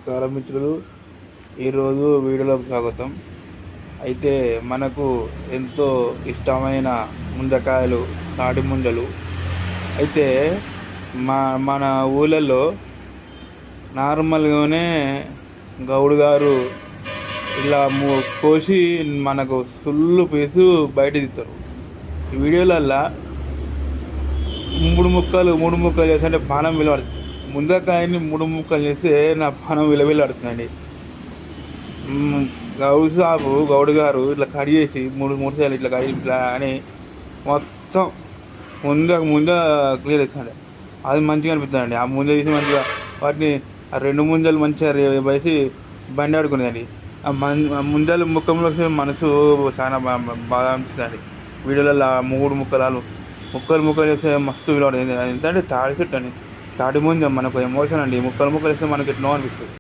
నమస్కారం మిత్రులు. ఈరోజు వీడియోలోకి స్వాగతం. అయితే మనకు ఎంతో ఇష్టమైన ముంజకాయలు, తాటి ముంజలు. అయితే మన ఊళ్ళల్లో నార్మల్గానే గౌడు గారు ఇలా కోసి మనకు ఫుల్ పీసు బయట తీస్తారు. ఈ వీడియోలల్లో మూడు ముక్కలు చేస్తుంటే పానం విలువడుతుంది. ముందకాయని 3 ముక్కలు చేస్తే నా పానం విలువడుతుందండి. గౌడు గారు ఇట్లా కట్ చేసి మూడు సార్లు ఇట్లా కడిగి ఇట్లా అని మొత్తం ముంద క్లియర్ చేస్తాడు. అది మంచిగా అనిపిస్తుందండి. ఆ ముంద తీసి మంచిగా వాటిని ఆ 2 ముంజలు మంచిగా వేసి బండి ఆడుకునేదండి. ఆ ముంజలు ముఖంలో మనసు చాలా బాగా అనిపిస్తుందండి. వీడియోలలో 3 ముక్కలు వేస్తే మస్తు విలువడుతుంది. ఎందుకంటే తాడి చెట్టు అండి, తాటి ముంజ మనకు ఎమోషన్ అండి. ముక్కలు వేస్తే మనకి ఎట్లా అనిపిస్తుంది.